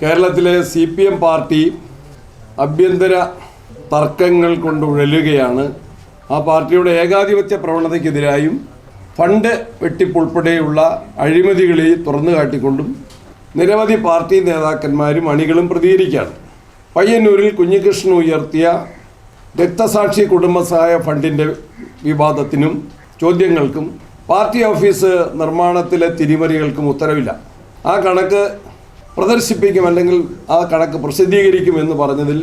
കേരളത്തിലെ CPM party ആഭ്യന്തര തർക്കങ്ങൾ കൊണ്ട് ഉഴലുകയാണ്. ആ പാർട്ടിയുടെ ഏകാധിപത്യ പ്രവണതയ്ക്കെതിരായും ഫണ്ട് വെട്ടിപ്പുൾപ്പെടെയുള്ള അഴിമതികളെ തുറന്നു കാട്ടിക്കൊണ്ടും നിരവധി പാർട്ടി നേതാക്കന്മാരും അണികളും പ്രതികരിക്കുകയാണ്. പയ്യന്നൂരിൽ കുഞ്ഞികൃഷ്ണൻ ഉയർത്തിയ രക്തസാക്ഷി കുടുംബസഹായ ഫണ്ടിൻ്റെ വിവാദത്തിനും ചോദ്യങ്ങൾക്കും പാർട്ടി ഓഫീസ് നിർമ്മാണത്തിലെ തിരിമറികൾക്കും ഉത്തരവില്ല. ആ കണക്ക് പ്രദർശിപ്പിക്കും അല്ലെങ്കിൽ ആ കണക്ക് പ്രസിദ്ധീകരിക്കുമെന്ന് പറഞ്ഞതിൽ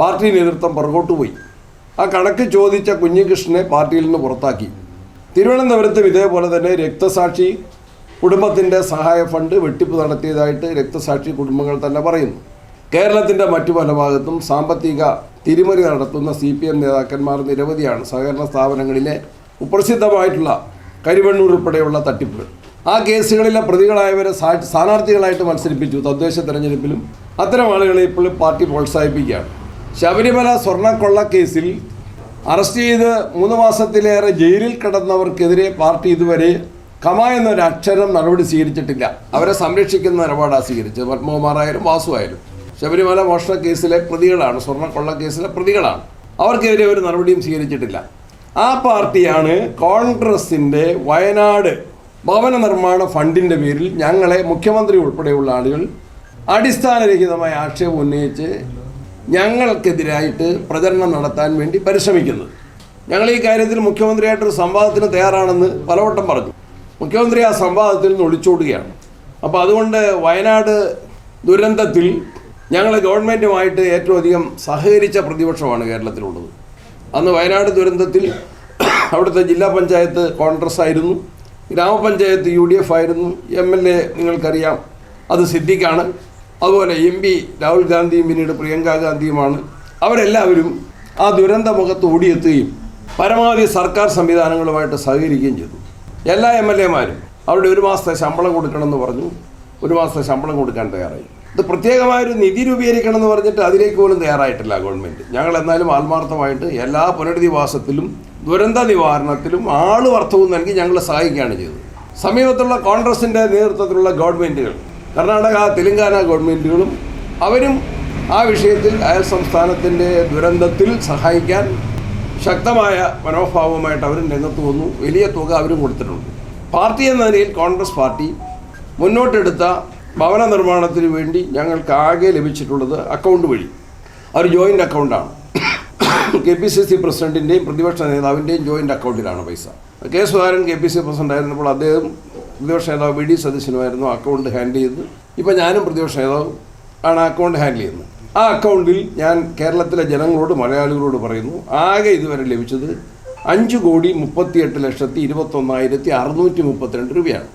പാർട്ടി നേതൃത്വം പുറകോട്ട് പോയി. ആ കണക്ക് ചോദിച്ച കുഞ്ഞികൃഷ്ണനെ പാർട്ടിയിൽ നിന്ന് പുറത്താക്കി. തിരുവനന്തപുരത്തും ഇതേപോലെ തന്നെ രക്തസാക്ഷി കുടുംബത്തിൻ്റെ സഹായ ഫണ്ട് വെട്ടിപ്പ് നടത്തിയതായിട്ട് രക്തസാക്ഷി കുടുംബങ്ങൾ തന്നെ പറയുന്നു. കേരളത്തിൻ്റെ മറ്റു പല ഭാഗത്തും സാമ്പത്തിക തിരിമറി നടത്തുന്ന CPM നേതാക്കന്മാർ നിരവധിയാണ്. സഹകരണ സ്ഥാപനങ്ങളിലെ കുപ്രസിദ്ധമായിട്ടുള്ള കരിവണ്ണൂർ ഉൾപ്പെടെയുള്ള തട്ടിപ്പുകൾ. ആ കേസുകളിലെ പ്രതികളായവരെ സ്ഥാനാർത്ഥികളായിട്ട് മത്സരിപ്പിച്ചു. തദ്ദേശ തെരഞ്ഞെടുപ്പിലും അത്തരം ആളുകളെ ഇപ്പോഴും പാർട്ടി പ്രോത്സാഹിപ്പിക്കുകയാണ്. ശബരിമല സ്വർണ്ണക്കൊള്ള കേസിൽ അറസ്റ്റ് ചെയ്ത് 3 മാസത്തിലേറെ ജയിലിൽ കിടന്നവർക്കെതിരെ പാർട്ടി ഇതുവരെ കമ എന്നൊരക്ഷരം നടപടി സ്വീകരിച്ചിട്ടില്ല. അവരെ സംരക്ഷിക്കുന്ന നിലപാടാണ് സ്വീകരിച്ചത്. പത്മകുമാറായാലും വാസുവായാലും ശബരിമല മോഷണ കേസിലെ പ്രതികളാണ്, സ്വർണ്ണക്കൊള്ള കേസിലെ പ്രതികളാണ്. അവർക്കെതിരെ ഒരു നടപടിയും സ്വീകരിച്ചിട്ടില്ല. ആ പാർട്ടിയാണ് കോൺഗ്രസിൻ്റെ വയനാട് ഭവന നിർമ്മാണ ഫണ്ടിൻ്റെ പേരിൽ ഞങ്ങളെ മുഖ്യമന്ത്രി ഉൾപ്പെടെയുള്ള ആളുകൾ അടിസ്ഥാനരഹിതമായ ആക്ഷേപം ഉന്നയിച്ച് ഞങ്ങൾക്കെതിരായിട്ട് പ്രചരണം നടത്താൻ വേണ്ടി പരിശ്രമിക്കുന്നത്. ഞങ്ങൾ ഈ കാര്യത്തിൽ മുഖ്യമന്ത്രിയായിട്ടൊരു സംവാദത്തിന് തയ്യാറാണെന്ന് പലവട്ടം പറഞ്ഞു. മുഖ്യമന്ത്രി ആ സംവാദത്തിൽ നിന്ന് ഒളിച്ചോടുകയാണ്. അപ്പോൾ അതുകൊണ്ട് വയനാട് ദുരന്തത്തിൽ ഞങ്ങൾ ഗവൺമെൻറ്റുമായിട്ട് ഏറ്റവും അധികം സഹകരിച്ച പ്രതിപക്ഷമാണ് കേരളത്തിലുള്ളത്. അന്ന് വയനാട് ദുരന്തത്തിൽ അവിടുത്തെ ജില്ലാ പഞ്ചായത്ത് കോൺഗ്രസ് ആയിരുന്നു, ഗ്രാമപഞ്ചായത്ത് UDF ആയിരുന്നു, MLA നിങ്ങൾക്കറിയാം അത് സിദ്ദിഖാണ്, അതുപോലെ MP രാഹുൽ ഗാന്ധിയും പിന്നീട് പ്രിയങ്ക ഗാന്ധിയുമാണ്. അവരെല്ലാവരും ആ ദുരന്ത മുഖത്ത് ഓടിയെത്തുകയും പരമാവധി സർക്കാർ സംവിധാനങ്ങളുമായിട്ട് സഹകരിക്കുകയും ചെയ്തു. എല്ലാ MLA മാരും അവരുടെ 1 മാസത്തെ ശമ്പളം കൊടുക്കണമെന്ന് പറഞ്ഞു. 1 മാസത്തെ ശമ്പളം കൊടുക്കാൻ തയ്യാറായി. ഇത് പ്രത്യേകമായൊരു നിധി രൂപീകരിക്കണമെന്ന് പറഞ്ഞിട്ട് അതിലേക്ക് പോലും തയ്യാറായിട്ടില്ല ഗവൺമെൻറ്. ഞങ്ങൾ എന്നാലും ആത്മാർത്ഥമായിട്ട് എല്ലാ പുനരധിവാസത്തിലും ദുരന്ത നിവാരണത്തിലും ആളുവർത്ഥവും നൽകി ഞങ്ങൾ സഹായിക്കുകയാണ് ചെയ്തത്. സമീപത്തുള്ള കോൺഗ്രസിൻ്റെ നേതൃത്വത്തിലുള്ള ഗവൺമെൻറ്റുകൾ, കർണാടക തെലങ്കാന ഗവൺമെൻറ്റുകളും അവരും ആ വിഷയത്തിൽ അയൽ സംസ്ഥാനത്തിൻ്റെ ദുരന്തത്തിൽ സഹായിക്കാൻ ശക്തമായ മനോഭാവമായിട്ട് അവരും രംഗത്ത് വന്നു. വലിയ തുക അവരും കൊടുത്തിട്ടുണ്ട്. പാർട്ടി എന്ന നിലയിൽ കോൺഗ്രസ് പാർട്ടി മുന്നോട്ടെടുത്ത ഭവന നിർമ്മാണത്തിന് വേണ്ടി ഞങ്ങൾക്ക് ആകെ ലഭിച്ചിട്ടുള്ളത് അക്കൗണ്ട് വഴി, ഒരു ജോയിൻ്റ് അക്കൗണ്ടാണ്. KPCC പ്രസിഡൻറ്റിൻ്റെയും പ്രതിപക്ഷ നേതാവിൻ്റെയും ജോയിൻ്റ് അക്കൗണ്ടിലാണ് പൈസ. K. സുധാകരൻ KPCC പ്രസിഡൻ്റ് ആയിരുന്നപ്പോൾ അദ്ദേഹം പ്രതിപക്ഷ നേതാവ് VD സതീശനുമായിരുന്നു അക്കൗണ്ട് ഹാൻഡിൽ ചെയ്തത്. ഇപ്പോൾ ഞാനും പ്രതിപക്ഷ നേതാവ് ആണ് അക്കൗണ്ട് ഹാൻഡിൽ ചെയ്യുന്നത്. ആ അക്കൗണ്ടിൽ ഞാൻ കേരളത്തിലെ ജനങ്ങളോട്, മലയാളികളോട് പറയുന്നു, ആകെ ഇതുവരെ ലഭിച്ചത് 5,38,21,632 രൂപയാണ്.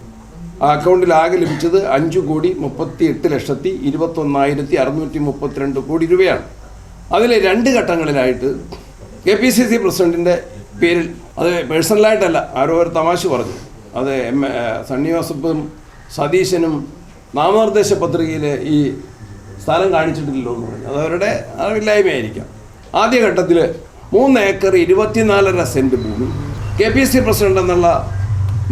ആ അക്കൗണ്ടിൽ ആകെ ലഭിച്ചത് 5,38,21,632 കോടി രൂപയാണ്. അതിൽ 2 ഘട്ടങ്ങളിലായിട്ട് KPCC പ്രസിഡൻറ്റിൻ്റെ പേരിൽ, അത് പേഴ്സണലായിട്ടല്ല, ആരോ ഒരു തമാശ പറഞ്ഞു, അത് സണ്ണി ജോസഫും സതീശനും നാമനിർദ്ദേശ പത്രികയിൽ ഈ സ്ഥലം കാണിച്ചിട്ടില്ലല്ലോ എന്ന് പറഞ്ഞു. അതവരുടെ അറിവില്ലായ്മയായിരിക്കാം. ആദ്യഘട്ടത്തിൽ 3 ഏക്കർ 24.5 സെൻറ്റ് ഭൂമി KPCC പ്രസിഡൻ്റ് എന്നുള്ള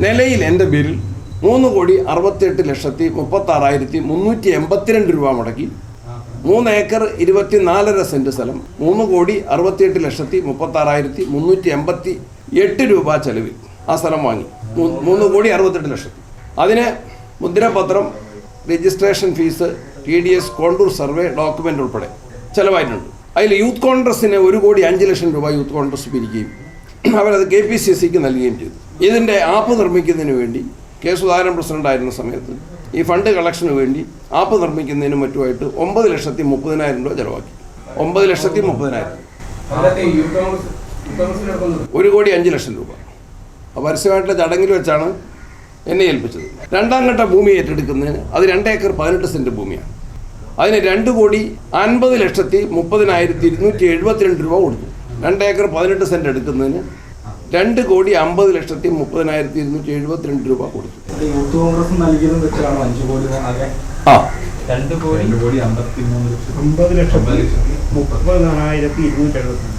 നിലയിൽ എൻ്റെ പേരിൽ 3,68,36,382 രൂപ മുടക്കി 3 ഏക്കർ 24.5 സെൻറ്റ് സ്ഥലം 3,68,36,388 രൂപ ചെലവിൽ ആ സ്ഥലം വാങ്ങി. 3,68,00,000. അതിന് മുദ്രപത്രം, registration fees, TDS, contour survey, document ഉൾപ്പെടെ ചിലവായിട്ടുണ്ട്. അതിൽ യൂത്ത് കോൺഗ്രസ്സിന് 1,05,00,000 രൂപ യൂത്ത് കോൺഗ്രസ് പിരിക്കുകയും അവരത് KPCCക്ക് നൽകുകയും ചെയ്തു. ഇതിൻ്റെ ആപ്പ് നിർമ്മിക്കുന്നതിന് വേണ്ടി K. സുധാകരൻ പ്രസിഡൻ്റായിരുന്ന സമയത്ത് ഈ ഫണ്ട് കളക്ഷന് വേണ്ടി ആപ്പ് നിർമ്മിക്കുന്നതിനും മറ്റുമായിട്ട് 9,30,000 രൂപ ചിലവാക്കി. 9,30,000. 1,05,00,000 രൂപ പരസ്യമായിട്ടുള്ള ചടങ്ങിൽ വെച്ചാണ് എന്നെ ഏൽപ്പിച്ചത്. 2ാം ഘട്ട ഭൂമി ഏറ്റെടുക്കുന്നതിന് അത് 2 ഏക്കർ 18 സെൻറ്റ് ഭൂമിയാണ്. അതിന് 2,50,30,272 രൂപ കൊടുത്തു. 2 ഏക്കർ 18 സെൻറ്റ് എടുക്കുന്നതിന് 2,50,30,272 രൂപ കൊടുത്തു. യൂത്ത് കോൺഗ്രസ് നൽകിയതും വെച്ചാണ് 5 കോടി ആകെ. 2,50,30,272.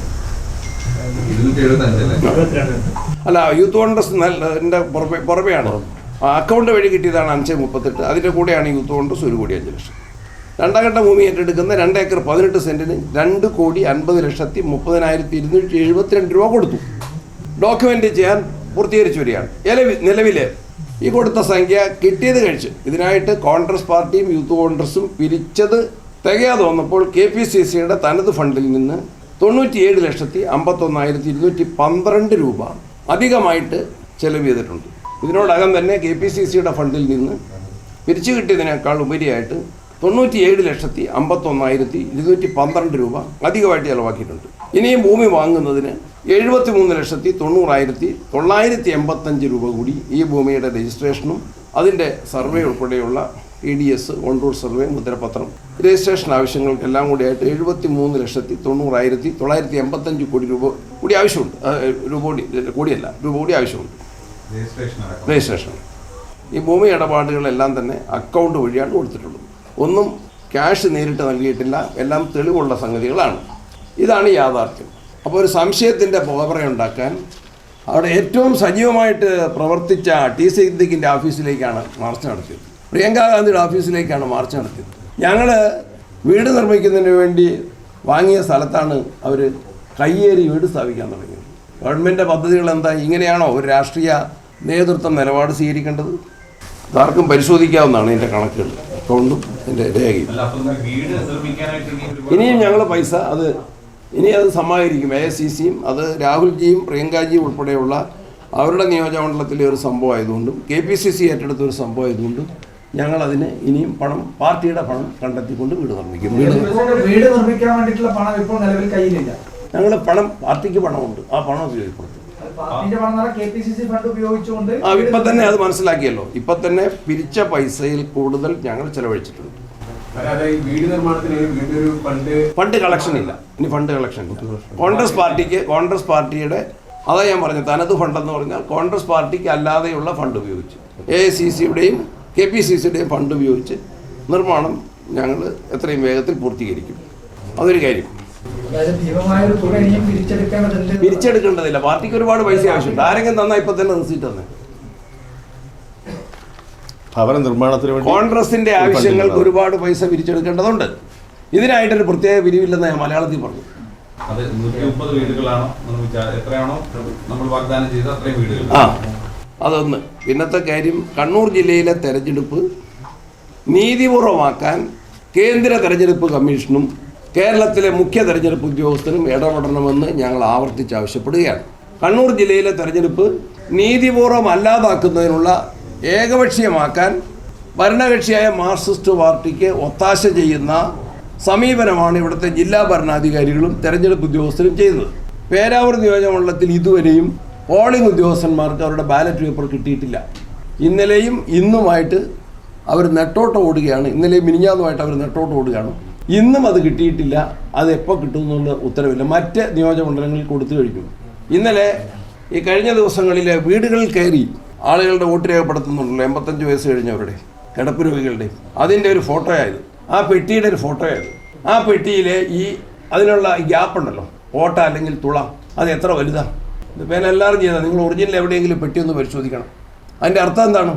അല്ല, യൂത്ത് കോൺഗ്രസ് പുറമെയാണ്. അക്കൗണ്ട് വഴി കിട്ടിയതാണ് 5.38. അതിൻ്റെ കൂടെയാണ് യൂത്ത് കോൺഗ്രസ് 1,05,00,000. രണ്ടാം ഘട്ട ഭൂമി ഏറ്റെടുക്കുന്ന 2 ഏക്കർ 18 സെൻറ്റിന് 2,50,272 രൂപ കൊടുത്തു. ഡോക്യുമെൻ്റ് ചെയ്യാൻ പൂർത്തീകരിച്ചു വരികയാണ്. നിലവിൽ ഈ കൊടുത്ത സംഖ്യ കിട്ടിയത് കഴിച്ച് ഇതിനായിട്ട് കോൺഗ്രസ് പാർട്ടിയും യൂത്ത് കോൺഗ്രസും പിരിച്ചത് തികയാതെ വന്നപ്പോൾ KPCCയുടെ തനത് ഫണ്ടിൽ നിന്ന് 97,51,212 രൂപ അധികമായിട്ട് ചെലവ് ചെയ്തിട്ടുണ്ട്. ഇതിനോടകം തന്നെ KPCCയുടെ ഫണ്ടിൽ നിന്ന് പിരിച്ചു കിട്ടിയതിനേക്കാൾ ഉപരിയായിട്ട് 97,51,212 രൂപ അധികമായിട്ട് ചെലവാക്കിയിട്ടുണ്ട്. ഇനിയും ഭൂമി വാങ്ങുന്നതിന് 73,90,985 രൂപ കൂടി ഈ ഭൂമിയുടെ രജിസ്ട്രേഷനും അതിൻ്റെ സർവേ ഉൾപ്പെടെയുള്ള TDS, ഓൺ റൂട്ട് സർവേ, മുദ്രപത്രം, രജിസ്ട്രേഷൻ ആവശ്യങ്ങൾക്കെല്ലാം കൂടിയായിട്ട് 73,90,985 കോടി രൂപ കൂടി ആവശ്യമുണ്ട്. രൂപ കൂടി ആവശ്യമുണ്ട് രജിസ്ട്രേഷൻ. ഈ ഭൂമി ഇടപാടുകളെല്ലാം തന്നെ അക്കൗണ്ട് വഴിയാണ് കൊടുത്തിട്ടുള്ളത്. ഒന്നും ക്യാഷ് നേരിട്ട് നൽകിയിട്ടില്ല. എല്ലാം തെളിവുള്ള സംഗതികളാണ്. ഇതാണ് യാഥാർത്ഥ്യം. അപ്പോൾ ഒരു സംശയത്തിൻ്റെ പുകപറയുണ്ടാക്കാൻ അവിടെ ഏറ്റവും സജീവമായിട്ട് പ്രവർത്തിച്ച TC സിദ്ദിഖിൻ്റെ ഓഫീസിലേക്കാണ് മാർച്ച് നടത്തിയത്. പ്രിയങ്ക ഗാന്ധിയുടെ ഓഫീസിലേക്കാണ് മാർച്ച് നടത്തിയത്. ഞങ്ങൾ വീട് നിർമ്മിക്കുന്നതിന് വേണ്ടി വാങ്ങിയ സ്ഥലത്താണ് അവർ കയ്യേറി വീട് സ്ഥാപിക്കാൻ തുടങ്ങിയത്. ഗവൺമെൻറ് പദ്ധതികൾ എന്താ? ഇങ്ങനെയാണോ ഒരു രാഷ്ട്രീയ നേതൃത്വം നിലപാട് സ്വീകരിക്കേണ്ടത്? ഇതാർക്കും പരിശോധിക്കാവുന്നതാണ് ഇതിൻ്റെ കണക്കുകൾ, അക്കൗണ്ടും ഇതിൻ്റെ രേഖയും. ഇനിയും ഞങ്ങൾ പൈസ അത് സമാഹരിക്കും. AICCയും അത് രാഹുൽജിയും പ്രിയങ്കാജിയും ഉൾപ്പെടെയുള്ള അവരുടെ നിയോജകമണ്ഡലത്തിലെ ഒരു സംഭവമായതുകൊണ്ടും KPCC ഏറ്റെടുത്ത ഒരു സംഭവമായതുകൊണ്ടും ഞങ്ങളതിന് ഇനിയും പാർട്ടിയുടെ പണം കണ്ടെത്തിക്കൊണ്ട് വീട് നിർമ്മിക്കും. വീട് നിർമ്മിക്കാൻ വേണ്ടിയിട്ടുള്ള പണം ഇപ്പോൾ നിലവിൽ കയ്യിലില്ല. ഞങ്ങൾ പാർട്ടിക്ക് പണമുണ്ട്, ആ പണം ഉപയോഗിക്കപ്പെടും. ഇപ്പം തന്നെ അത് മനസ്സിലാക്കിയല്ലോ. ഇപ്പം തന്നെ പിരിച്ച പൈസയിൽ കൂടുതൽ ഞങ്ങൾ ചെലവഴിച്ചിട്ടുണ്ട്. ഫണ്ട് കളക്ഷൻ ഇല്ല. ഇനി ഫണ്ട് കളക്ഷൻ കോൺഗ്രസ് പാർട്ടിയുടെ അതാ ഞാൻ പറഞ്ഞത്, തനത് ഫണ്ടെന്ന് പറഞ്ഞാൽ കോൺഗ്രസ് പാർട്ടിക്ക് അല്ലാതെയുള്ള ഫണ്ട് ഉപയോഗിച്ച് AICCയുടെയും KPCCയുടെയും ഫണ്ട് ഉപയോഗിച്ച് നിർമ്മാണം ഞങ്ങൾ എത്രയും വേഗത്തിൽ പൂർത്തീകരിക്കും. അതൊരു കാര്യം. പിരിച്ചെടുക്കേണ്ടതില്ല. പാർട്ടിക്ക് ഒരുപാട് പൈസ ആവശ്യമുണ്ട്. ആരെങ്കിലും തന്നാൽ ഇപ്പം തന്നെ റിസീറ്റ് തന്നെ. കോൺഗ്രസിന്റെ ആവശ്യങ്ങൾക്ക് ഒരുപാട് പൈസ പിരിച്ചെടുക്കേണ്ടതുണ്ട്. ഇതിനായിട്ടൊരു പ്രത്യേക പിരിവില്ലെന്ന് ഞാൻ മലയാളത്തിൽ പറഞ്ഞു. അതൊന്ന്. പിന്നത്തെ കാര്യം, കണ്ണൂർ ജില്ലയിലെ തെരഞ്ഞെടുപ്പ് നീതിപൂർവമാക്കാൻ കേന്ദ്ര തെരഞ്ഞെടുപ്പ് കമ്മീഷനും കേരളത്തിലെ മുഖ്യ തെരഞ്ഞെടുപ്പ് ഉദ്യോഗസ്ഥനും ഇടപെടണമെന്ന് ഞങ്ങൾ ആവർത്തിച്ച് ആവശ്യപ്പെടുകയാണ്. കണ്ണൂർ ജില്ലയിലെ തെരഞ്ഞെടുപ്പ് നീതിപൂർവമല്ലാതാക്കുന്നതിനുള്ള ഏകപക്ഷീയമാക്കാൻ ഭരണകക്ഷിയായ മാർക്സിസ്റ്റ് പാർട്ടിക്ക് ഒത്താശ ചെയ്യുന്ന സമീപനമാണ് ഇവിടുത്തെ ജില്ലാ ഭരണാധികാരികളും തെരഞ്ഞെടുപ്പ് ഉദ്യോഗസ്ഥരും ചെയ്യുന്നത്. പേരാവൂർ നിയോജകമണ്ഡലത്തിൽ ഇതുവരെയും പോളിംഗ് ഉദ്യോഗസ്ഥന്മാർക്ക് അവരുടെ ബാലറ്റ് പേപ്പർ കിട്ടിയിട്ടില്ല. ഇന്നലെയും ഇന്നുമായിട്ട് അവർ നെട്ടോട്ടം ഓടുകയാണ്. ഇന്നലെയും മിനിഞ്ഞാന്നുമായിട്ട് അവർ നെട്ടോട്ടം ഓടുകയാണ്. ഇന്നും അത് കിട്ടിയിട്ടില്ല. അത് എപ്പോൾ കിട്ടുമെന്നുള്ള ഉത്തരവില്ല. മറ്റ് നിയോജകമണ്ഡലങ്ങളിൽ കൊടുത്തു കഴിഞ്ഞു. ഇന്നലെ ഈ കഴിഞ്ഞ ദിവസങ്ങളിലെ വീടുകളിൽ കയറി ആളുകളുടെ വോട്ട് രേഖപ്പെടുത്തുന്നുണ്ടല്ലോ, 85 വയസ്സ് കഴിഞ്ഞവരുടെ, കിടപ്പ് രോഗികളുടെ, അതിൻ്റെ ഒരു ഫോട്ടോയായത്, ആ പെട്ടിയുടെ ഒരു ഫോട്ടോയായത്. ആ പെട്ടിയിലെ അതിനുള്ള ഗ്യാപ്പ് ഉണ്ടല്ലോ, ഓട്ട അല്ലെങ്കിൽ തുള, അത് എത്ര വലുതാണ്? ഇതിപ്പോൾ എല്ലാവരും ചെയ്താൽ നിങ്ങൾ ഒറിജിനൽ എവിടെയെങ്കിലും പെട്ടി ഒന്ന് പരിശോധിക്കണം. അതിൻ്റെ അർത്ഥം എന്താണ്?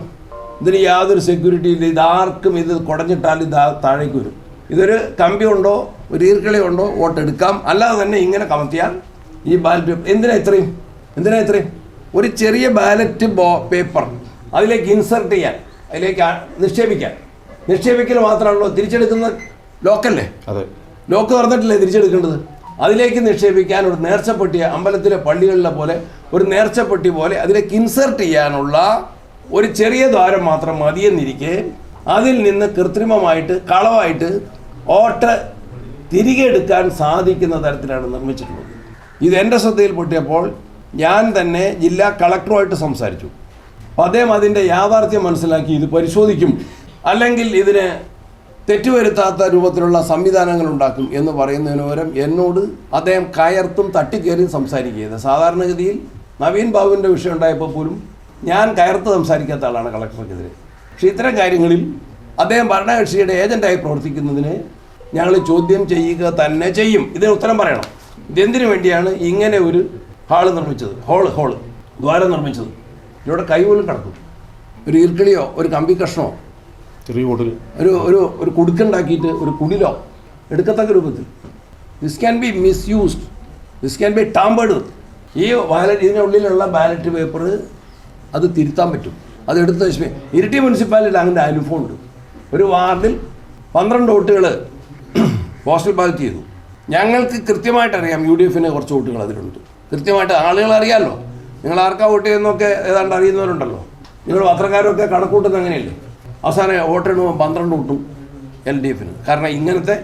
ഇതിന് യാതൊരു സെക്യൂരിറ്റി ഇല്ല. ഇതാർക്കും ഇത് കുടഞ്ഞിട്ടാൽ ഇത് താഴേക്ക് വരും. ഇതൊരു കമ്പി ഉണ്ടോ ഒരു ഈർക്കിളി ഉണ്ടോ വോട്ടെടുക്കാം. അല്ലാതെ തന്നെ ഇങ്ങനെ കമത്തിയാൽ ഈ ബാലറ്റ് പേപ്പർ എന്തിനാ ഇത്രയും ഒരു ചെറിയ ബാലറ്റ് പേപ്പർ അതിലേക്ക് ഇൻസർട്ട് ചെയ്യാൻ, അതിലേക്ക് നിക്ഷേപിക്കൽ മാത്രമാണല്ലോ. തിരിച്ചെടുക്കുന്ന ലോക്കല്ലേ, അതെ, ലോക്ക് തുറന്നിട്ടില്ലേ തിരിച്ചെടുക്കേണ്ടത്. അതിലേക്ക് നിക്ഷേപിക്കാൻ ഒരു നേർച്ചപ്പെട്ടി, അമ്പലത്തിലെ പള്ളികളിലെ പോലെ ഒരു നേർച്ചപ്പെട്ടി പോലെ അതിലേക്ക് ഇൻസർട്ട് ചെയ്യാനുള്ള ഒരു ചെറിയ ദ്വാരം മാത്രം മതിയെന്നിരിക്കെ അതിൽ നിന്ന് കൃത്രിമമായിട്ട് കളവായിട്ട് വോട്ട് തിരികെ എടുക്കാൻ സാധിക്കുന്ന തരത്തിലാണ് നിർമ്മിച്ചിട്ടുള്ളത്. ഇത് എൻ്റെ ശ്രദ്ധയിൽപ്പെട്ടിയപ്പോൾ ഞാൻ തന്നെ ജില്ലാ കളക്ടറുമായിട്ട് സംസാരിച്ചു. അപ്പോൾ അദ്ദേഹം അതിൻ്റെ യാഥാർത്ഥ്യം മനസ്സിലാക്കി ഇത് പരിശോധിക്കും, അല്ലെങ്കിൽ ഇതിന് തെറ്റുവരുത്താത്ത രൂപത്തിലുള്ള സംവിധാനങ്ങൾ ഉണ്ടാക്കും എന്ന് പറയുന്നതിന് പകരം എന്നോട് അദ്ദേഹം കയർത്തും തട്ടിക്കയറിയും സംസാരിക്കുകയത്. സാധാരണഗതിയിൽ നവീൻ ബാബുവിൻ്റെ വിഷയം ഉണ്ടായപ്പോൾ പോലും ഞാൻ കയർത്ത് സംസാരിക്കാത്ത ആളാണ് കളക്ടർക്കെതിരെ. പക്ഷേ ഇത്തരം കാര്യങ്ങളിൽ അദ്ദേഹം ഭരണകക്ഷിയുടെ ഏജൻ്റായി പ്രവർത്തിക്കുന്നതിന് ഞങ്ങൾ ചോദ്യം ചെയ്യുക തന്നെ ചെയ്യും. ഇതിന് ഉത്തരം പറയണം. ഇതെന്തിനു വേണ്ടിയാണ് ഇങ്ങനെ ഒരു ഹാള് നിർമ്മിച്ചത്, ദ്വാരം നിർമ്മിച്ചത്? ഇവിടെ കൈപോലും കിടക്കും. ഒരു ഈർക്കിളിയോ ഒരു കമ്പി കഷ്ണമോ ചെറിയ വോട്ടിൽ ഒരു കുടുക്കുണ്ടാക്കിയിട്ട് ഒരു കുടിലോ എടുക്കത്തക്ക രൂപത്തിൽ this can be misused, this can be tampered. ഈ ഇതിനുള്ളിലുള്ള ബാലറ്റ് പേപ്പർ അത് തിരുത്താൻ പറ്റും. അത് എടുത്ത് ഇരിട്ടി മുനിസിപ്പാലിറ്റിയിൽ അങ്ങനെ അനുഭവം ഉണ്ട്. ഒരു വാർഡിൽ 12 വോട്ടുകൾ പോസ്റ്റൽ ബാലറ്റ് ചെയ്തു. ഞങ്ങൾക്ക് കൃത്യമായിട്ട് അറിയാം UDF കുറച്ച് വോട്ടുകൾ അതിലുണ്ട്. കൃത്യമായിട്ട് ആളുകൾ അറിയാമല്ലോ. നിങ്ങൾ ആർക്കാ വോട്ട് ചെയ്യുന്നതൊക്കെ ഏതാണ്ട് അറിയുന്നവരുണ്ടല്ലോ. നിങ്ങൾ പത്രക്കാരൊക്കെ കണക്കൂട്ടുന്നത് അങ്ങനെയല്ലേ. അവസാനം വോട്ടെണ്ണുമ്പോൾ 12 വോട്ടും LDF. കാരണം ഇങ്ങനത്തെ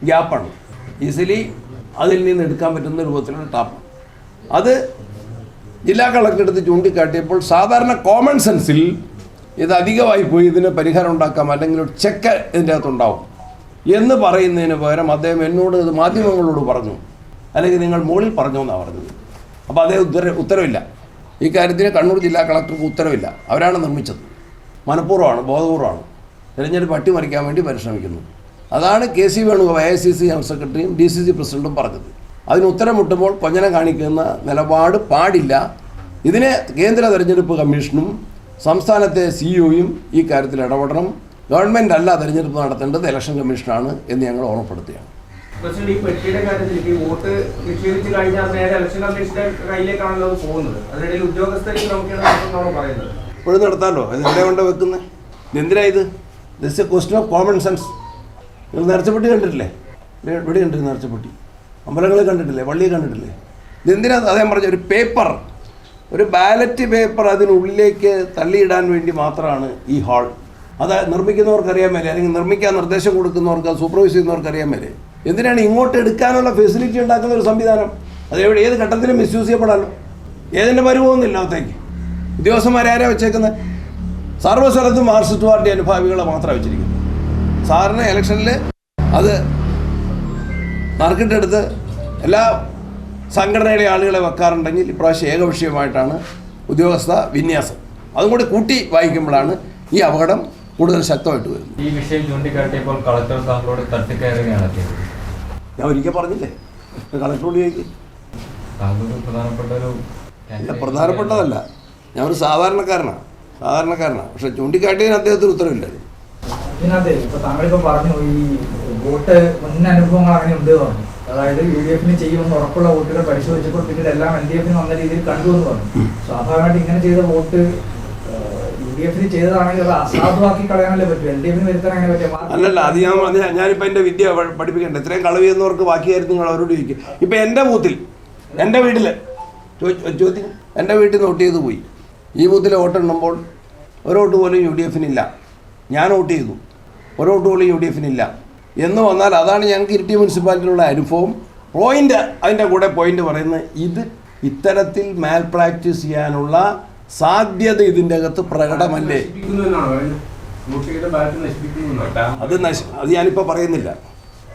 ഗ്യാപ്പാണ്. ഈസിലി അതിൽ നിന്ന് എടുക്കാൻ പറ്റുന്ന രൂപത്തിലുള്ള ടാപ്പ്. അത് ജില്ലാ കളക്ടർ എടുത്ത് ചൂണ്ടിക്കാട്ടിയപ്പോൾ സാധാരണ കോമൺ സെൻസിൽ ഇത് അധികമായി പോയി, ഇതിന് പരിഹാരം ഉണ്ടാക്കാം, അല്ലെങ്കിൽ ഒരു ചെക്ക് ഇതിൻ്റെ അകത്തുണ്ടാവും എന്ന് പറയുന്നതിന് പകരം അദ്ദേഹം എന്നോട് ഇത് മാധ്യമങ്ങളോട് പറഞ്ഞു, അല്ലെങ്കിൽ നിങ്ങൾ മുകളിൽ പറഞ്ഞു എന്നാണ് പറഞ്ഞത്. അപ്പോൾ അദ്ദേഹം ഉത്തരവില്ല. ഈ കാര്യത്തിന് കണ്ണൂർ ജില്ലാ കളക്ടർക്ക് ഉത്തരവില്ല. അവരാണ് നിർമ്മിച്ചത്. മനഃപൂർവ്വമാണ്, ബോധപൂർവ്വമാണ്. തിരഞ്ഞെടുപ്പ് അട്ടിമറിക്കാൻ വേണ്ടി പരിശ്രമിക്കുന്നു. അതാണ് KC വേണുഗോപാൽ AICC ജനറൽ സെക്രട്ടറിയും DCC പ്രസിഡന്റും പറഞ്ഞത്. അതിന് ഉത്തരം മുട്ടുമ്പോൾ കൊഞ്ഞനം കാണിക്കുന്ന നിലപാട് പാടില്ല. ഇതിനെ കേന്ദ്ര തെരഞ്ഞെടുപ്പ് കമ്മീഷനും സംസ്ഥാനത്തെ CEO-യും ഈ കാര്യത്തിൽ ഇടപെടണം. ഗവൺമെൻറ് അല്ല തെരഞ്ഞെടുപ്പ് നടത്തേണ്ടത്, ഇലക്ഷൻ കമ്മീഷനാണ് എന്ന് ഞങ്ങൾ ഓർമ്മപ്പെടുത്തുകയാണ്. പ്രസിഡന്റ്, ഈ പെട്ടിയുടെ കാര്യത്തിൽ ഈ വോട്ട് നിക്ഷേപിച്ച് കഴിഞ്ഞാൽ നേരെ ഇലക്ഷൻ കമ്മീഷന്റെ കയ്യിലേക്കാണല്ലോ അത് പോകുന്നത്. അതിനിടയിൽ ഉദ്യോഗസ്ഥരെ നോക്കിയാണ് പറയുന്നത്. ഇപ്പോഴും നടത്താമല്ലോ. ഇത് എവിടെ കൊണ്ട് വെക്കുന്നത്? എന്തിനാ ഇത്? This A question of common sense. നിങ്ങൾ നേർച്ചപ്പെട്ടി കണ്ടിട്ടില്ലേ? ഇവിടെ കണ്ടിട്ട് നേർച്ചപ്പെട്ടി. അമ്പലങ്ങളിൽ കണ്ടിട്ടില്ലേ? പള്ളിയിൽ കണ്ടിട്ടില്ലേ? ഇതെന്തിനാ? അദ്ദേഹം പറഞ്ഞ ഒരു പേപ്പർ, ഒരു ബാലറ്റ് പേപ്പർ അതിനുള്ളിലേക്ക് തള്ളിയിടാൻ വേണ്ടി മാത്രമാണ് ഈ ഹാൾ. അത് നിർമ്മിക്കുന്നവർക്ക് അറിയാൻ മേലെ, അല്ലെങ്കിൽ നിർമ്മിക്കാൻ നിർദ്ദേശം കൊടുക്കുന്നവർക്ക്, സൂപ്പർവൈസ് ചെയ്യുന്നവർക്ക് അറിയാൻ മേലെ. എന്തിനാണ് ഇങ്ങോട്ട് എടുക്കാനുള്ള ഫെസിലിറ്റി ഉണ്ടാക്കുന്ന ഒരു സംവിധാനം? അതെവിടെ ഏത് ഘട്ടത്തിലും മിസ്യൂസ് ചെയ്യപ്പെടാമല്ലോ. ഏതിൻ്റെ പരിവമൊന്നുമില്ല അകത്തേക്ക്. ഉദ്യോഗസ്ഥന്മാരാരാ വെച്ചേക്കുന്നത്? സർവ്വസ്ഥലത്തും മാർക്സിസ്റ്റ് പാർട്ടി അനുഭാവികളെ മാത്രമാണ് വെച്ചിരിക്കുന്നത്. സാറിന് ഇലക്ഷനിൽ അത് നറുക്കിട്ടെടുത്ത് എല്ലാ സംഘടനയിലെ ആളുകളെ വെക്കാറുണ്ടെങ്കിൽ ഇപ്രാവശ്യം ഏക വിഷയമായിട്ടാണ് ഉദ്യോഗസ്ഥ വിന്യാസം. അതും കൂടി കൂട്ടി വായിക്കുമ്പോഴാണ് ഈ അപകടം കൂടുതൽ ശക്തമായിട്ട് വരുന്നത്. ഈ വിഷയം ചൂണ്ടിക്കാട്ടിയപ്പോൾ കളക്ടർ താങ്കളോട് തട്ടിക്കയറുകയാണ് ചെയ്തത്. ഞാൻ ഒരിക്കൽ പറഞ്ഞില്ലേ, കളക്ടറോട് ചോദിക്കും. താങ്കൾ പ്രധാനപ്പെട്ട ഒരു പ്രധാനപ്പെട്ടതല്ല, ഞാൻ ഒരു സാധാരണക്കാരനാണ്. പക്ഷെ ചൂണ്ടിക്കാട്ടിയതിന് അദ്ദേഹത്തിന് ഉത്തരവില്ലായിരുന്നു. ഇതിനകത്ത് ഇപ്പൊ താങ്കളിപ്പോ പറഞ്ഞു ഈ വോട്ട് മുൻ അനുഭവങ്ങൾ അങ്ങനെ ഉണ്ട് പറഞ്ഞു. അതായത് UDF ചെയ്യുമെന്ന് ഉറപ്പുള്ള വോട്ടുകൾ പരിശോധിച്ചപ്പോൾ പിന്നീട് എല്ലാം LDF വന്ന രീതിയിൽ കണ്ടു എന്ന് പറഞ്ഞു. സ്വാഭാവികമായിട്ട് ഇങ്ങനെ ചെയ്ത വോട്ട് UDF ചെയ്തതാണെങ്കിൽ അത് അസാധുവാക്കി കളയാനല്ലേ പറ്റും, LDF വരുത്താൻ അങ്ങനെ പറ്റും? അല്ലല്ല, അത് ഞാനിപ്പോൾ എൻ്റെ വിദ്യ പഠിപ്പിക്കേണ്ട. ഇത്രയും കളവ് ചെയ്യുന്നവർക്ക് ബാക്കിയായിരുന്നു നിങ്ങൾ അവരോട് ചോദിക്കും. ഇപ്പം എൻ്റെ ബൂത്തിൽ, എൻ്റെ വീട്ടിൽ ചോദ്യം, എൻ്റെ വീട്ടിൽ നോട്ട് ചെയ്ത് പോയി. ഈ ബൂത്തിൽ വോട്ടെണ്ണുമ്പോൾ ഒരു വോട്ട് പോലും UDF ഞാൻ വോട്ട് ചെയ്തു, ഒരു വോട്ട് പോലും UDF എന്ന് വന്നാൽ അതാണ് ഞങ്ങൾക്ക് ഇരിട്ടി മുനിസിപ്പാലിറ്റിയിലുള്ള അനുഭവം. പോയിന്റ് അതിൻ്റെ കൂടെ പോയിന്റ് പറയുന്നത് ഇത് ഇത്തരത്തിൽ മാൽ പ്രാക്ടീസ് ചെയ്യാനുള്ള സാധ്യത ഇതിൻ്റെ അകത്ത് പ്രകടമല്ലേ. അത് ഞാനിപ്പോൾ പറയുന്നില്ല.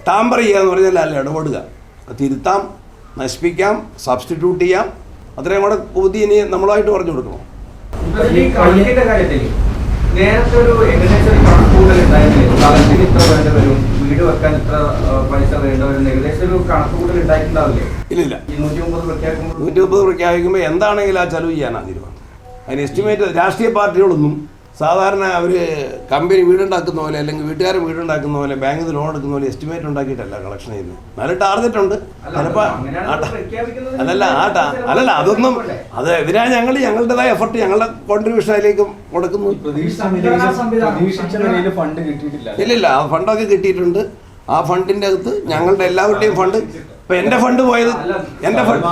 ടാമ്പർ ചെയ്യുക എന്ന് പറഞ്ഞാൽ അല്ല, ഇടപെടുക, തിരുത്താം, നശിപ്പിക്കാം, സബ്സ്റ്റിറ്റ്യൂട്ട് ചെയ്യാം. അത്രയും കൂടെ ബുദ്ധി ഇനി നമ്മളായിട്ട് പറഞ്ഞു കൊടുക്കണം. നേരത്തെ ഒരു ഏകദേശം കണക്കുകൂടൽ ഉണ്ടായിരുന്നില്ല. കളക്ടറിന് ഇത്ര വേണ്ട വരും, വീട് വെക്കാൻ ഇത്ര പൈസ വേണ്ട വരും, ഏകദേശം ഒരു കണക്കുകൂടൽ ഉണ്ടായിട്ടുണ്ടാവില്ലേ? ഇല്ലില്ല. ഈ 130 പ്രഖ്യാപിക്കുമ്പോൾ എന്താണെങ്കിലും ആ ചെലവ് ചെയ്യാനാണ് തീരുമാനം. അതിന് എസ്റ്റിമേറ്റ് രാഷ്ട്രീയ പാർട്ടികളൊന്നും സാധാരണ അവർ കമ്പനി വീടുണ്ടാക്കുന്ന പോലെ, അല്ലെങ്കിൽ വീട്ടുകാരൻ വീടുണ്ടാക്കുന്ന പോലെ, ബാങ്കിൽ നിന്ന് ലോൺ എടുക്കുന്ന പോലെ എസ്റ്റിമേറ്റ് ഉണ്ടാക്കിയിട്ടല്ല കളക്ഷൻ ചെയ്യുന്നത്. നല്ല ടാർഗറ്റ് ഉണ്ട്. ചിലപ്പോൾ അല്ലല്ല അതൊന്നും അത് ഇതിനാ ഞങ്ങളുടേതായ എഫർട്ട്, ഞങ്ങളുടെ കോൺട്രിബ്യൂഷൻ അതിലേക്ക് കൊടുക്കുന്നു. ഇല്ലില്ല, ആ ഫണ്ടൊക്കെ കിട്ടിയിട്ടുണ്ട്. ആ ഫണ്ടിൻ്റെ അകത്ത് ഞങ്ങളുടെ എല്ലാവരുടെയും ഫണ്ട്. ഇപ്പം എൻ്റെ ഫണ്ട് പോയത്, എൻ്റെ ഫണ്ട്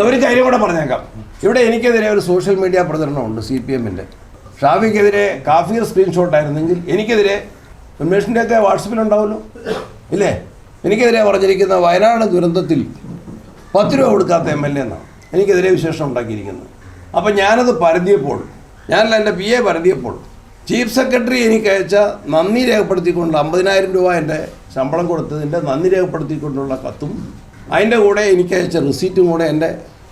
ഒരു കാര്യം കൂടെ പറഞ്ഞേക്കാം. ഇവിടെ എനിക്കെതിരെ ഒരു സോഷ്യൽ മീഡിയ പ്രചരണമുണ്ട്. CPM-ൻ്റെ ഷാഫിക്കെതിരെ കാഫിർ സ്ക്രീൻഷോട്ടായിരുന്നെങ്കിൽ എനിക്കെതിരെ ഉന്മേഷിൻ്റെയൊക്കെ വാട്സപ്പിലുണ്ടാവുമല്ലോ, ഇല്ലേ? എനിക്കെതിരെ പറഞ്ഞിരിക്കുന്ന വയനാട് ദുരന്തത്തിൽ 10 രൂപ കൊടുക്കാത്ത MLA എന്നാണ് എനിക്കെതിരെ വിശേഷം ഉണ്ടാക്കിയിരിക്കുന്നത്. അപ്പം ഞാനത് പരതിയപ്പോൾ, ഞാനല്ല എൻ്റെ PA പരതിയപ്പോൾ, ചീഫ് സെക്രട്ടറി എനിക്ക് അയച്ച നന്ദി രേഖപ്പെടുത്തിക്കൊണ്ട് 50,000 രൂപ എൻ്റെ ശമ്പളം കൊടുത്തതിൻ്റെ നന്ദി രേഖപ്പെടുത്തിക്കൊണ്ടുള്ള കത്തും അതിൻ്റെ കൂടെ എനിക്ക് അയച്ച റിസീറ്റും കൂടെ എൻ്റെ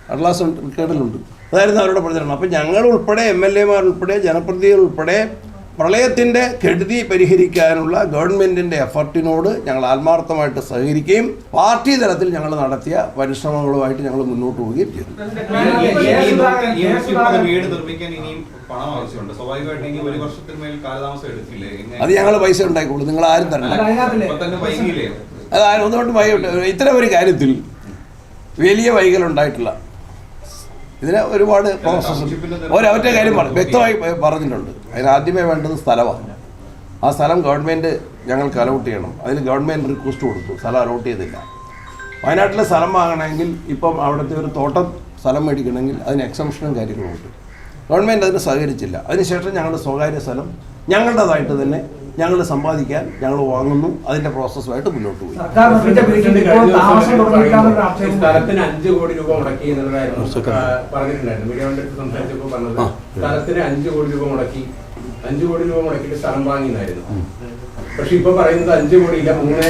കടലാസ് റെക്കോർഡിലുണ്ട്. അതായിരുന്നു അവരുടെ പ്രചരണം. അപ്പം ഞങ്ങൾ ഉൾപ്പെടെ, MLA-മാർ ഉൾപ്പെടെ, ജനപ്രതിനിധികൾ ഉൾപ്പെടെ പ്രളയത്തിൻ്റെ കെടുതി പരിഹരിക്കാനുള്ള ഗവൺമെൻറ്റിൻ്റെ എഫർട്ടിനോട് ഞങ്ങൾ ആത്മാർത്ഥമായിട്ട് സഹകരിക്കുകയും പാർട്ടി തലത്തിൽ ഞങ്ങൾ നടത്തിയ പരിശ്രമങ്ങളുമായിട്ട് ഞങ്ങൾ മുന്നോട്ട് പോവുകയും ചെയ്തു. വീട് നിർമ്മിക്കാൻ ഇനിയും പണം ആവശ്യമുണ്ട്. സ്വാഭാവികമായിട്ട് ഇനി ഒരു വർഷത്തിന് മേൽ കാലതാമസം എടുക്കില്ലേ? അത് ഞങ്ങൾ പൈസ ഉണ്ടായിക്കോളൂ, നിങ്ങൾ ആരും തരണം. തന്നെ വൈകിയില്ലേ? അതായത് ഒന്നുകൊണ്ട് ഇത്തരം ഒരു കാര്യത്തിൽ വലിയ വൈകലുണ്ടായിട്ടില്ല. ഇതിന് ഒരുപാട് പ്രോസസ്സും ഒരൊറ്റ കാര്യം വ്യക്തമായി പറഞ്ഞിട്ടുണ്ട്. അതിന് ആദ്യമേ വേണ്ടത് സ്ഥലമാണ്. ആ സ്ഥലം ഗവൺമെൻറ് ഞങ്ങൾക്ക് അലോട്ട് ചെയ്യണം. അതിന് ഗവൺമെൻറ് റിക്വസ്റ്റ് കൊടുത്തു, സ്ഥലം അലോട്ട് ചെയ്തില്ല. വയനാട്ടിലെ സ്ഥലം വാങ്ങണമെങ്കിൽ ഇപ്പം അവിടുത്തെ ഒരു തോട്ടം സ്ഥലം മേടിക്കണമെങ്കിൽ അതിന് എക്സംഷനും കാര്യങ്ങളുമുണ്ട്. ഗവൺമെൻറ് അതിന് സഹകരിച്ചില്ല. അതിനുശേഷം ഞങ്ങളുടെ സ്വകാര്യ സ്ഥലം ഞങ്ങളുടേതായിട്ട് തന്നെ ഞങ്ങൾ സമ്പാദിക്കാൻ ഞങ്ങൾ വാങ്ങുന്നു. അതിൻ്റെ പ്രോസസ്സുമായിട്ട് മുന്നോട്ട് പോയി. സ്ഥലത്തിന് 5 കോടി രൂപ മുടക്കി എന്നുള്ളതായിരുന്നു പറഞ്ഞിട്ടുണ്ടായിരുന്നു. മീഡിയ സംസാരിച്ചപ്പോൾ പറഞ്ഞത് സ്ഥലത്തിന് 5 കോടി രൂപ മുടക്കി, 5 കോടി രൂപ മുടക്കിയിട്ട് സ്ഥലം വാങ്ങിയെന്നായിരുന്നു. പക്ഷെ ഇപ്പൊ പറയുന്നത് 5 കോടിയില്ല, 3.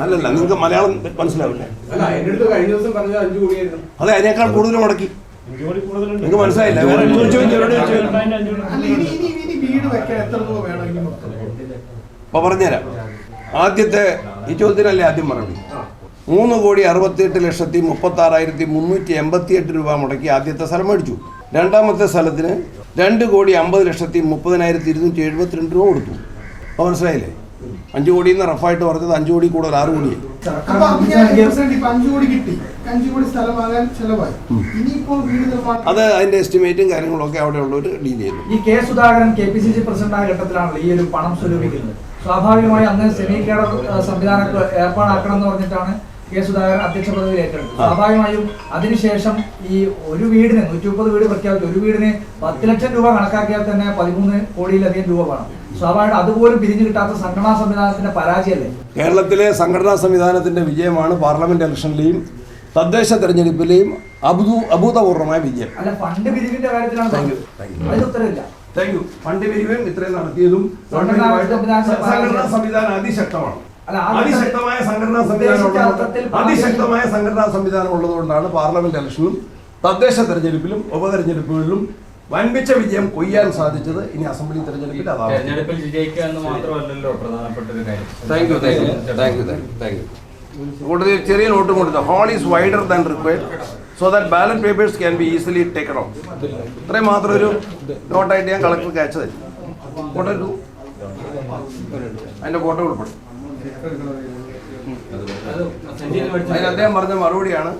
അല്ലല്ല, നിങ്ങൾക്ക് മലയാളം മനസ്സിലാവില്ല. അല്ല, എന്റെ അടുത്ത് കഴിഞ്ഞ ദിവസം പറഞ്ഞത് 5 കോടിയായിരുന്നു. അതെ, അതിനേക്കാൾ കൂടുതൽ മുടക്കി. നിങ്ങൾക്ക് മനസ്സിലായില്ല? അപ്പൊ പറഞ്ഞുതരാം. ആദ്യത്തെ ഈ ചോദ്യത്തിനല്ലേ ആദ്യം മറുപടി. 3,68,36,388 രൂപ മുടക്കി ആദ്യത്തെ സ്ഥലം മേടിച്ചു. രണ്ടാമത്തെ സ്ഥലത്തിന് 2,50,30,272 രൂപ കൊടുത്തു. അപ്പോൾ മനസ്സിലായില്ലേ? 5 കോടി എന്ന് റഫായിട്ട് പറഞ്ഞത് 5 കോടി കൂടുതൽ 6 കോടിയായി. അത് അതിന്റെ എസ്റ്റിമേറ്റും കാര്യങ്ങളൊക്കെ അവിടെ ഉള്ളവർ ഡീൽ ചെയ്യുന്നു. ഈ കെ സുധാകരൻ KPCC പ്രസിഡന്റായ ഘട്ടത്തിലാണല്ലോ ഈ ഒരു പണം സ്വരൂപിക്കുന്നത്. സ്വാഭാവികമായി അന്ന് സെമി കേഡർ സംവിധാനം ഏർപ്പാടാക്കണം എന്ന് പറഞ്ഞിട്ടാണ് കെ സുധാകരൻ അധ്യക്ഷ പദവി ഏറ്റെടുത്തത്. സ്വാഭാവികമായും അതിനുശേഷം ഈ ഒരു വീടിന് 130 വീട് പ്രഖ്യാപിച്ചു. ഒരു വീടിന് 10 ലക്ഷം രൂപ കണക്കാക്കിയാൽ തന്നെ 13 കോടിയിലധികം രൂപ വേണം. സ്വാഭാവികമായിട്ട് അതുപോലും പിരിഞ്ഞു കിട്ടാത്ത സംഘടനാ സംവിധാനത്തിന്റെ പരാജയമല്ലേ? കേരളത്തിലെ സംഘടനാ സംവിധാനത്തിന്റെ വിജയമാണ് പാർലമെന്റ് ഇലക്ഷനിലെയും തദ്ദേശ തെരഞ്ഞെടുപ്പിലെയും അഭൂതപൂർവമായ വിജയം. അല്ല, ഫണ്ട് പിരിവിന്റെ കാര്യത്തിലാണ് അതിന് ഉത്തരവില്ല. ഫണ്ട് പിരിവും ഇത്രയും നടത്തിയതും സംഘടനാ സംവിധാനം അതിശക്തമാണ്. അതിശക്തമായ സംഘടനാ സംവിധാനം ഉള്ളതുകൊണ്ടാണ് പാർലമെന്റ് ഇലക്ഷനിലും തദ്ദേശ തെരഞ്ഞെടുപ്പിലും ഉപതെരഞ്ഞെടുപ്പുകളിലും വൻപിച്ച വിജയം കൊയ്യാൻ സാധിച്ചത്. ഇനി അസംബ്ലി തെരഞ്ഞെടുപ്പിൽ തെരഞ്ഞെടുപ്പിൽ വിജയിക്കുക എന്ന് മാത്രമല്ലല്ലോ പ്രധാനപ്പെട്ട ഒരു കാര്യം. Thank you. കൂടുതൽ ചെറിയ നോട്ടും കൊടുത്തു. Hall is wider than required so that ballot papers can be easily taken of. ഇത്രയും മാത്രം ഒരു നോട്ടായിട്ട് ഞാൻ കളക്ടർക്ക് അയച്ചു തരും. ഫോട്ടോ എടുത്തു, അതിൻ്റെ ഫോട്ടോ ഉൾപ്പെടും. അതിന് അദ്ദേഹം പറഞ്ഞ മറുപടിയാണ്